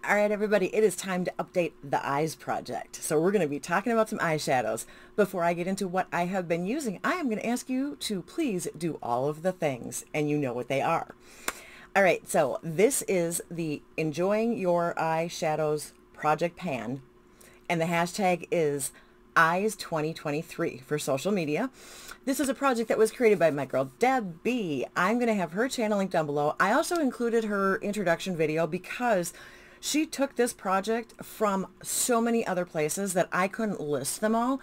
All right, everybody, it is time to update the eyes project. So we're going to be talking about some eyeshadows. Before I get into what I have been using, I am going to ask you to please do all of the things, and you know what they are. All right, so this is the Enjoying Your Eyeshadows Project Pan, and the hashtag is Eyes2023 for social media. This is a project that was created by my girl Deb B. I'm going to have her channel linked down below. I also included her introduction video because she took this project from so many other places that I couldn't list them all.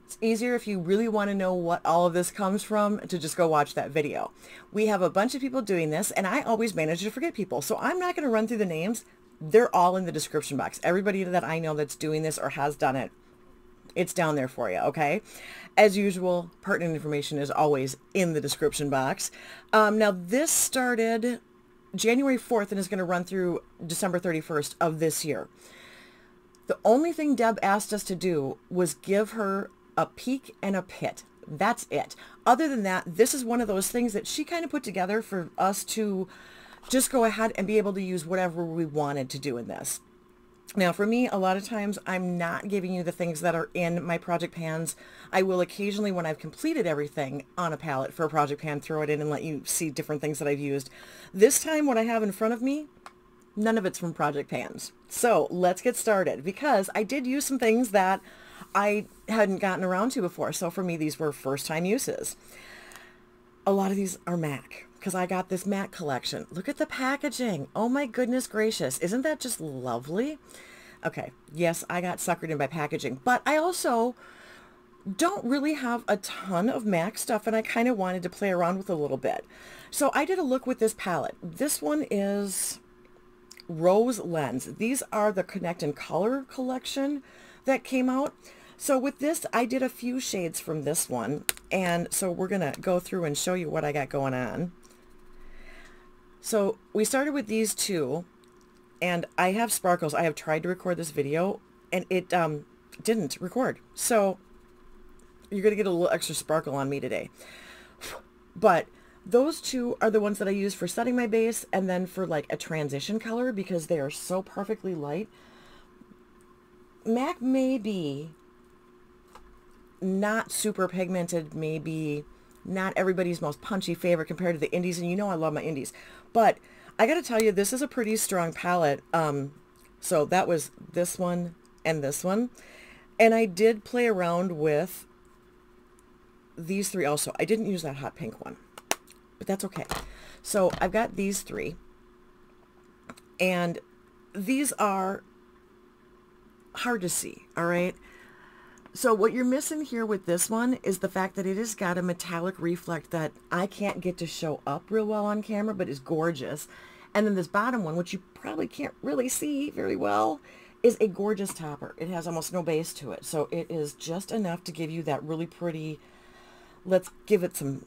It's easier if you really want to know what all of this comes from to just go watch that video. We have a bunch of people doing this, and I always manage to forget people, so I'm not going to run through the names. They're all in the description box. Everybody that I know that's doing this or has done it, it's down there for you, okay? As usual, pertinent information is always in the description box. Now, this started January 4th and is going to run through December 31st of this year. The only thing Deb asked us to do was give her a peek and a pit. That's it. Other than that, this is one of those things that she kind of put together for us to just go ahead and be able to use whatever we wanted to do in this. Now, for me, a lot of times I'm not giving you the things that are in my project pans. I will occasionally, when I've completed everything on a palette for a project pan, throw it in and let you see different things that I've used. This time, what I have in front of me, none of it's from project pans. So let's get started, because I did use some things that I hadn't gotten around to before. So for me, these were first time uses. A lot of these are MAC, because I got this MAC collection. Look at the packaging. Oh my goodness gracious. Isn't that just lovely? Okay, yes, I got suckered in by packaging, but I also don't really have a ton of MAC stuff, and I kind of wanted to play around with a little bit. So I did a look with this palette. This one is Rose Lens. These are the Connect and Color collection that came out. So with this, I did a few shades from this one, and so we're going to go through and show you what I got going on. So we started with these two, and I have sparkles. I have tried to record this video, and it didn't record. So you're going to get a little extra sparkle on me today. But those two are the ones that I use for setting my base, and then for like a transition color, because they are so perfectly light. MAC may be not super pigmented, maybe not everybody's most punchy favorite compared to the indies, and you know I love my indies, but I gotta tell you, this is a pretty strong palette. So that was this one and this one, and I did play around with these three also. I didn't use that hot pink one, but that's okay. So I've got these three, and these are hard to see, all right? So what you're missing here with this one is the fact that it has got a metallic reflect that I can't get to show up real well on camera, but is gorgeous. And then this bottom one, which you probably can't really see very well, is a gorgeous topper. It has almost no base to it. So it is just enough to give you that really pretty, let's give it some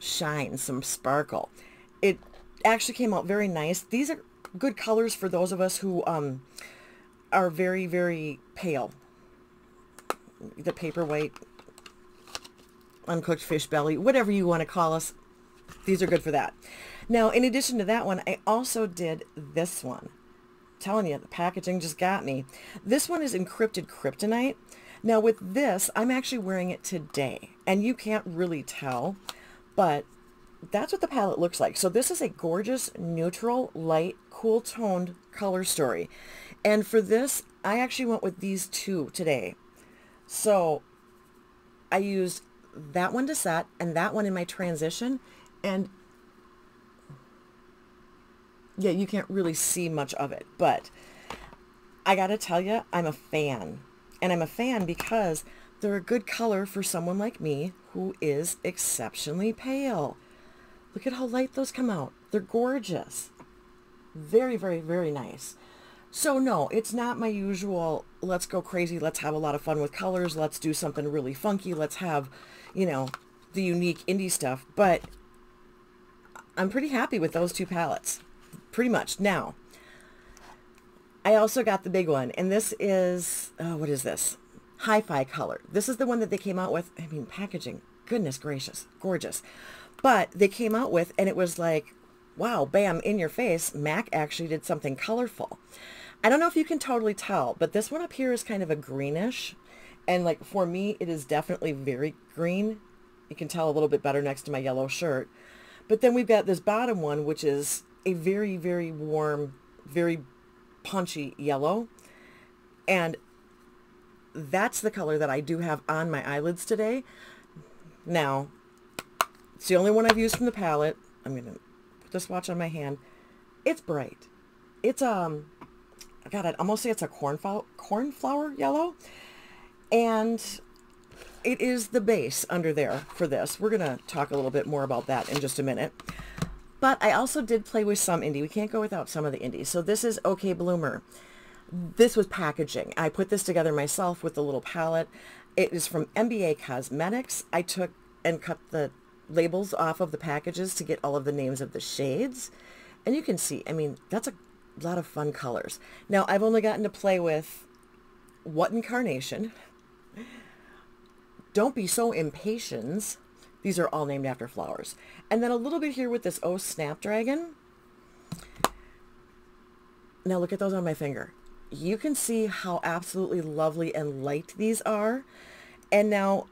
shine, some sparkle. It actually came out very nice. These are good colors for those of us who are very, very pale. The paper white, uncooked fish belly, whatever you want to call us, these are good for that. Now, in addition to that one, I also did this one. I'm telling you, the packaging just got me. This one is Encrypted Kryptonite. Now with this, I'm actually wearing it today, and you can't really tell, but that's what the palette looks like. So this is a gorgeous, neutral, light, cool toned color story. And for this, I actually went with these two today. So I used that one to set and that one in my transition, and yeah, you can't really see much of it, but I gotta tell you, I'm a fan. And I'm a fan because they're a good color for someone like me who is exceptionally pale. Look at how light those come out. They're gorgeous. Very, very, very nice. So no, it's not my usual, let's go crazy, let's have a lot of fun with colors, let's do something really funky, let's have, you know, the unique indie stuff, but I'm pretty happy with those two palettes, pretty much. Now, I also got the big one, and this is, what is this? Hi-Fi Color. This is the one that they came out with. I mean, packaging, goodness gracious, gorgeous. But they came out with, and it was like wow, bam, in your face, MAC actually did something colorful. I don't know if you can totally tell, but this one up here is kind of a greenish. And like for me, it is definitely very green. You can tell a little bit better next to my yellow shirt. But then we've got this bottom one, which is a very, very warm, very punchy yellow. And that's the color that I do have on my eyelids today. Now, it's the only one I've used from the palette. I'm going to put the swatch on my hand. It's bright. It's, God, I'd almost say it's a cornflower yellow. And it is the base under there for this. We're going to talk a little bit more about that in just a minute. But I also did play with some indie. We can't go without some of the indies. So this is OK Bloomer. This was packaging. I put this together myself with the little palette. It is from MBA Cosmetics. I took and cut the labels off of the packages to get all of the names of the shades. And you can see, I mean, that's a lot of fun colors. Now, I've only gotten to play with What in Carnation, Don't Be So Impatient. These are all named after flowers. And then a little bit here with this Oh Snapdragon. Now look at those on my finger. You can see how absolutely lovely and light these are. And now,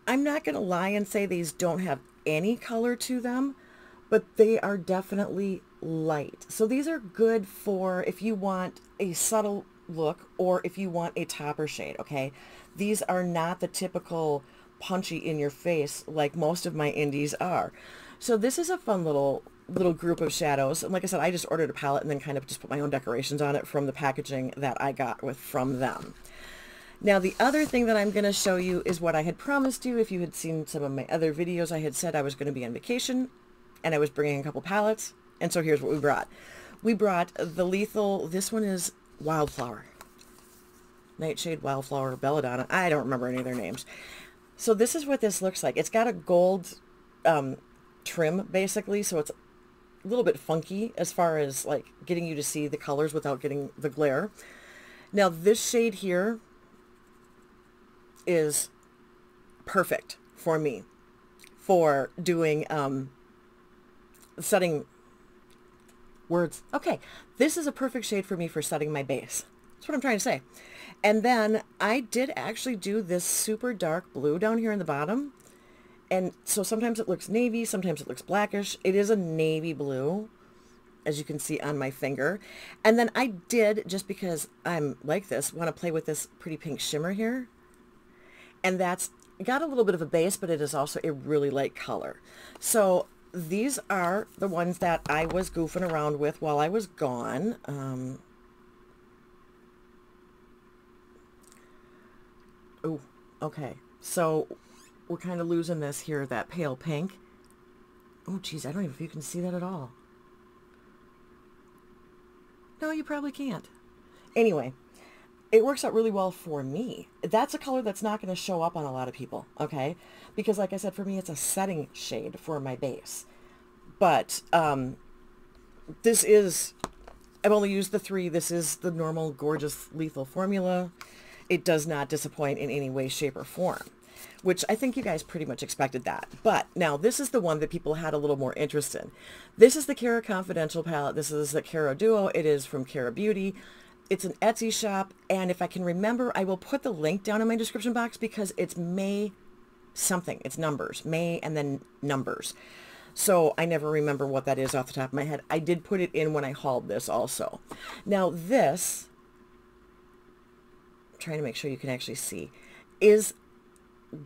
I'm not going to lie and say these don't have any color to them, but they are definitely light. So these are good for if you want a subtle look or if you want a topper shade, okay? These are not the typical punchy in your face like most of my indies are. So this is a fun little group of shadows. And like I said, I just ordered a palette and then kind of just put my own decorations on it from the packaging that I got from them. Now the other thing that I'm going to show you is what I had promised you. If you had seen some of my other videos, I had said I was going to be on vacation and I was bringing a couple palettes. And so here's what we brought. We brought the Lethal, this one is Wildflower. Nightshade, Wildflower, Belladonna. I don't remember any of their names. So this is what this looks like. It's got a gold trim basically, so it's a little bit funky as far as like getting you to see the colors without getting the glare. Now this shade here is perfect for me for doing setting words. Okay, this is a perfect shade for me for setting my base. That's what I'm trying to say. And then I did actually do this super dark blue down here in the bottom. And so sometimes it looks navy, sometimes it looks blackish. It is a navy blue, as you can see on my finger. And then I did, just because I'm like this, want to play with this pretty pink shimmer here. And that's got a little bit of a base, but it is also a really light color. So these are the ones that I was goofing around with while I was gone. Oh, okay. So we're kind of losing this here, that pale pink. Oh, geez, I don't even know if you can see that at all. No, you probably can't. Anyway, it works out really well for me. That's a color that's not going to show up on a lot of people, okay? Because like I said, for me, it's a setting shade for my base. But this is, I've only used the 3. This is the normal gorgeous Lethal formula. It does not disappoint in any way, shape, or form, which I think you guys pretty much expected that. But now this is the one that people had a little more interest in. This is the Cara Confidential palette. This is the Cara Duo. It is from Cara Beauty. It's an Etsy shop, and if I can remember, I will put the link down in my description box because it's May something. It's numbers. May and then numbers. So I never remember what that is off the top of my head. I did put it in when I hauled this also. Now this, I'm trying to make sure you can actually see, is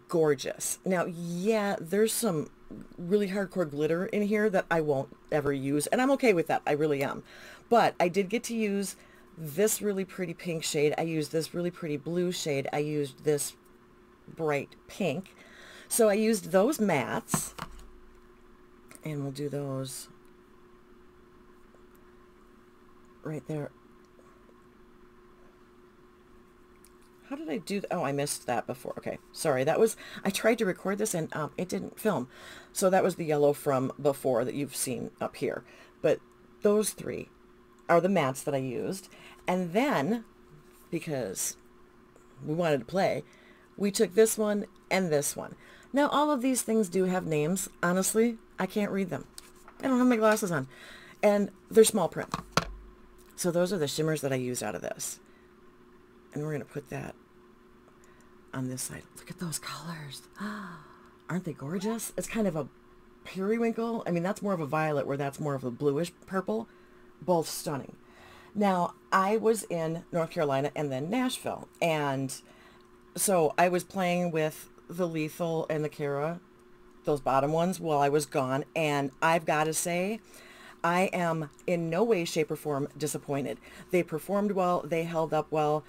gorgeous. Now, yeah, there's some really hardcore glitter in here that I won't ever use, and I'm okay with that. I really am. But I did get to use this really pretty pink shade. I used this really pretty blue shade. I used this bright pink. So I used those mattes, and we'll do those right there. How did I do that? Oh, I missed that before. Okay, sorry. That was, I tried to record this and it didn't film. So that was the yellow from before that you've seen up here. But those 3 are the mattes that I used. And then, because we wanted to play, we took this one and this one. Now, all of these things do have names. Honestly, I can't read them. I don't have my glasses on. And they're small print. So those are the shimmers that I used out of this. And we're going to put that on this side. Look at those colors. Aren't they gorgeous? It's kind of a periwinkle. I mean, that's more of a violet, where that's more of a bluish purple. Both stunning. Now, I was in North Carolina and then Nashville. And so I was playing with the Lethal and the Kara, those bottom ones, while I was gone. And I've got to say, I am in no way, shape, or form disappointed. They performed well. They held up well.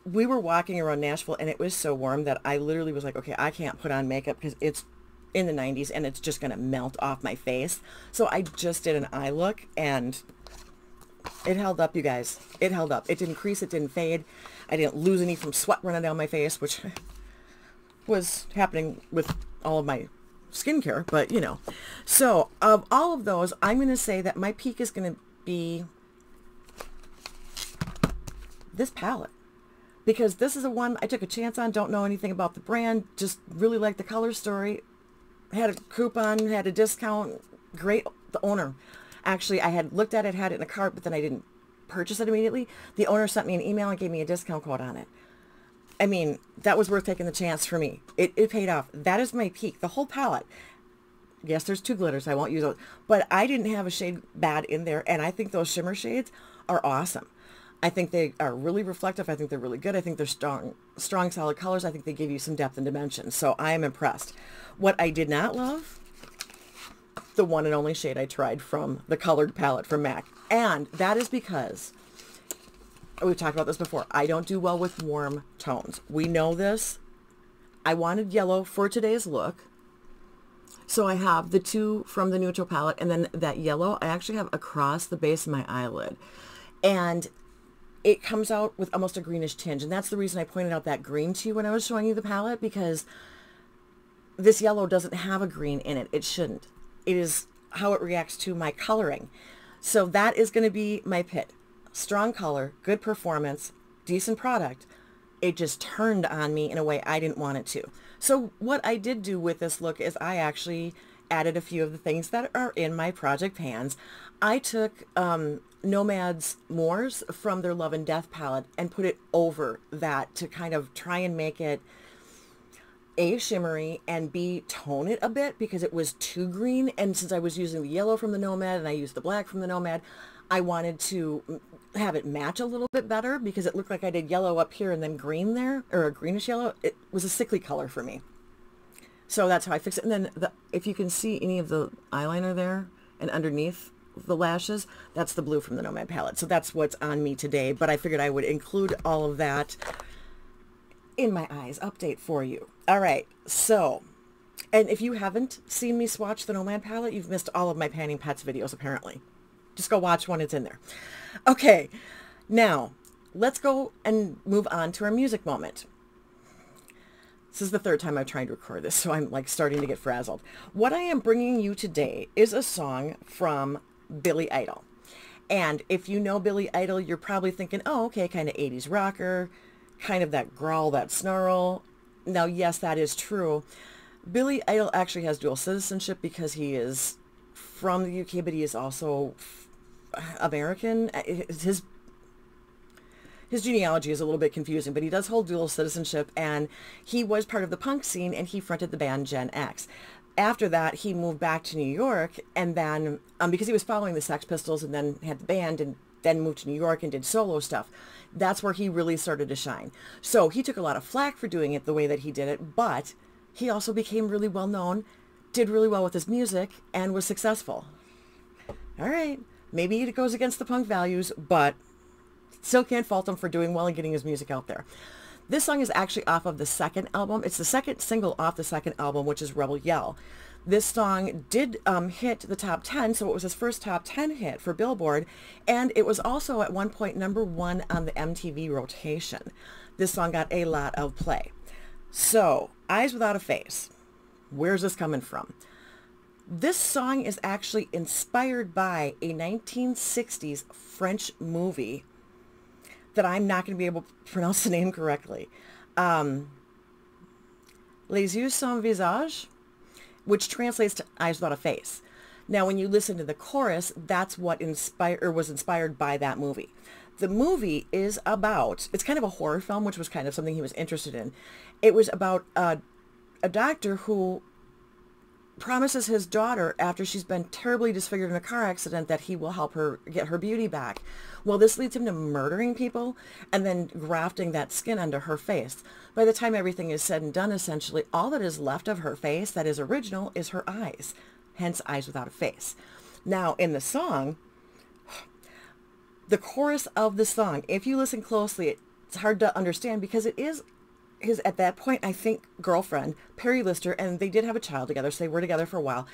We were walking around Nashville, and it was so warm that I literally was like, okay, I can't put on makeup because it's in the 90s, and it's just going to melt off my face. So I just did an eye look, and it held up, you guys. It held up. It didn't crease. It didn't fade. I didn't lose any from sweat running down my face, which was happening with all of my skincare, but you know. So of all of those, I'm going to say that my peak is going to be this palette, because this is a one I took a chance on. Don't know anything about the brand, just really like the color story. Had a coupon, had a discount. Great. The owner, actually, I had looked at it, had it in a cart, but then I didn't purchase it immediately. The owner sent me an email and gave me a discount code on it. I mean, that was worth taking the chance for me. It paid off. That is my peak. The whole palette. Yes, there's 2 glitters. I won't use those. But I didn't have a shade bad in there. And I think those shimmer shades are awesome. I think they are really reflective. I think they're really good. I think they're strong, solid colors. I think they give you some depth and dimension. So I am impressed. What I did not love, the one and only shade I tried from the colored palette from MAC. And that is because, we've talked about this before, I don't do well with warm tones. We know this. I wanted yellow for today's look. So I have the 2 from the neutral palette, and then that yellow I actually have across the base of my eyelid. And it comes out with almost a greenish tinge. And that's the reason I pointed out that green to you when I was showing you the palette, because this yellow doesn't have a green in it. It shouldn't. It is how it reacts to my coloring. So that is going to be my pit. Strong color, good performance, decent product. It just turned on me in a way I didn't want it to. So what I did do with this look is I actually added a few of the things that are in my project pans. I took Nomad's Moors from their Love and Death palette and put it over that to kind of try and make it A, shimmery, and B, tone it a bit, because it was too green. And since I was using the yellow from the Nomad and I used the black from the Nomad, I wanted to have it match a little bit better, because it looked like I did yellow up here and then green there, or a greenish yellow. It was a sickly color for me. So that's how I fix it. And then if you can see any of the eyeliner there and underneath the lashes, that's the blue from the Nomad palette. So that's what's on me today, but I figured I would include all of that in my eyes update for you. All right, so, and if you haven't seen me swatch the Nomad palette, you've missed all of my Panning Pets videos apparently. Just go watch one, it's in there. Okay, now let's go and move on to our music moment. This is the 3rd time I've tried to record this, so I'm like starting to get frazzled. What I am bringing you today is a song from Billy Idol. And if you know Billy Idol, you're probably thinking, oh, okay, kind of 80s rocker, kind of that growl, that snarl. Now, yes, that is true. Billy Idol actually has dual citizenship because he is from the UK, but he is also American. His genealogy is a little bit confusing, but he does hold dual citizenship, and he was part of the punk scene, and he fronted the band Gen X. After that, he moved back to New York, and then, because he was following the Sex Pistols and then had the band, and then moved to New York and did solo stuff. That's where he really started to shine. So he took a lot of flack for doing it the way that he did it, but he also became really well known, did really well with his music, and was successful. All right, maybe it goes against the punk values, but still can't fault him for doing well and getting his music out there. This song is actually off of the 2nd album. It's the 2nd single off the 2nd album, which is Rebel Yell. This song did hit the top 10, so it was his first top 10 hit for Billboard, and it was also at one point #1 on the MTV rotation. This song got a lot of play. So, Eyes Without a Face. Where's this coming from? This song is actually inspired by a 1960s French movie that I'm not going to be able to pronounce the name correctly. Les Yeux Sans Visage, which translates to Eyes Without a Face. Now, when you listen to the chorus, that's what was inspired by that movie. The movie is about, it's kind of a horror film, which was kind of something he was interested in. It was about a doctor who promises his daughter, after she's been terribly disfigured in a car accident, that he will help her get her beauty back. Well, this leads him to murdering people and then grafting that skin onto her face. By the time everything is said and done, essentially, all that is left of her face that is original is her eyes. Hence, eyes without a face. Now, in the song, the chorus of the song, if you listen closely, it's hard to understand because it is his, at that point, I think, girlfriend, Perry Lister, and they did have a child together, so they were together for a while.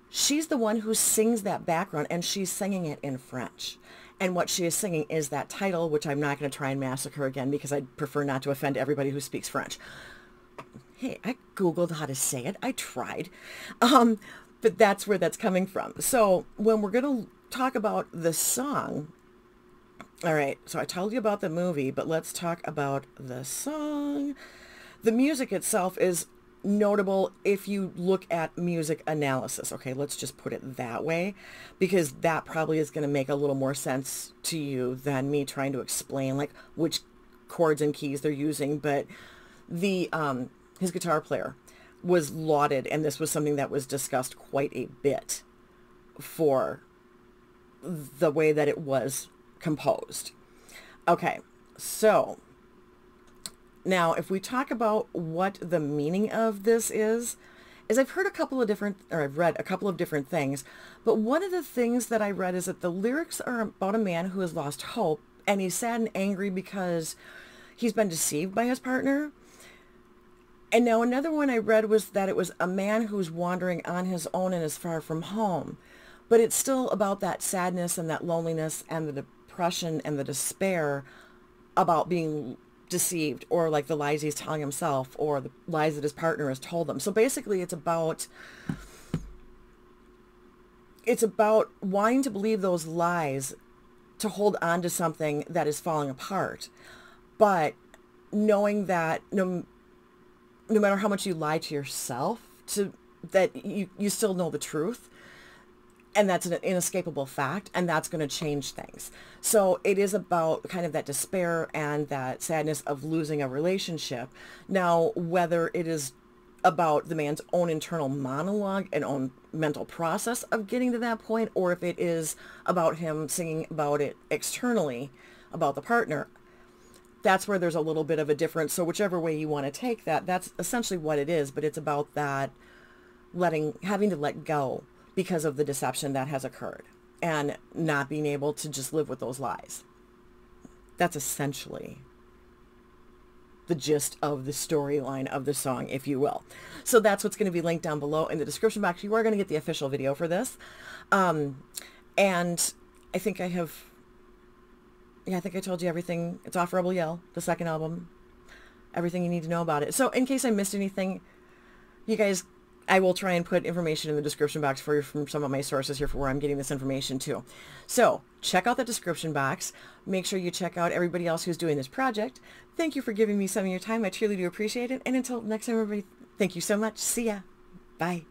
She's the one who sings that background, and she's singing it in French. And what she is singing is that title, which I'm not going to try and massacre again because I'd prefer not to offend everybody who speaks French. Hey, I Googled how to say it. I tried. But that's where that's coming from. So when we're going to talk about the song, all right, so I told you about the movie, but let's talk about the song. The music itself is notable if you look at music analysis. Okay, let's just put it that way, because that probably is going to make a little more sense to you than me trying to explain like which chords and keys they're using. But the his guitar player was lauded, and this was something that was discussed quite a bit for the way that it was composed. Okay, so now if we talk about what the meaning of this is I've heard a couple of different, or I've read a couple of different things, but one of the things that I read is that the lyrics are about a man who has lost hope, and he's sad and angry because he's been deceived by his partner. And now another one I read was that it was a man who's wandering on his own and is far from home. But it's still about that sadness and that loneliness and the depression and the despair about being deceived, or like the lies he's telling himself, or the lies that his partner has told him. So basically it's about wanting to believe those lies to hold on to something that is falling apart, but knowing that no matter how much you lie to yourself, that you still know the truth, and that's an inescapable fact, and that's going to change things. So it is about kind of that despair and that sadness of losing a relationship. Now, whether it is about the man's own internal monologue and own mental process of getting to that point, or if it is about him singing about it externally, about the partner, that's where there's a little bit of a difference. So whichever way you want to take that, that's essentially what it is. But it's about that having to let go because of the deception that has occurred, and not being able to just live with those lies. That's essentially the gist of the storyline of the song, if you will. So that's what's going to be linked down below in the description box. You are going to get the official video for this. And I think I told you everything. It's off Rebel Yell, the second album, everything you need to know about it. So in case I missed anything, you guys, I will try and put information in the description box for you from some of my sources here for where I'm getting this information too. So check out the description box. Make sure you check out everybody else who's doing this project. Thank you for giving me some of your time. I truly do appreciate it. And until next time, everybody, thank you so much. See ya. Bye.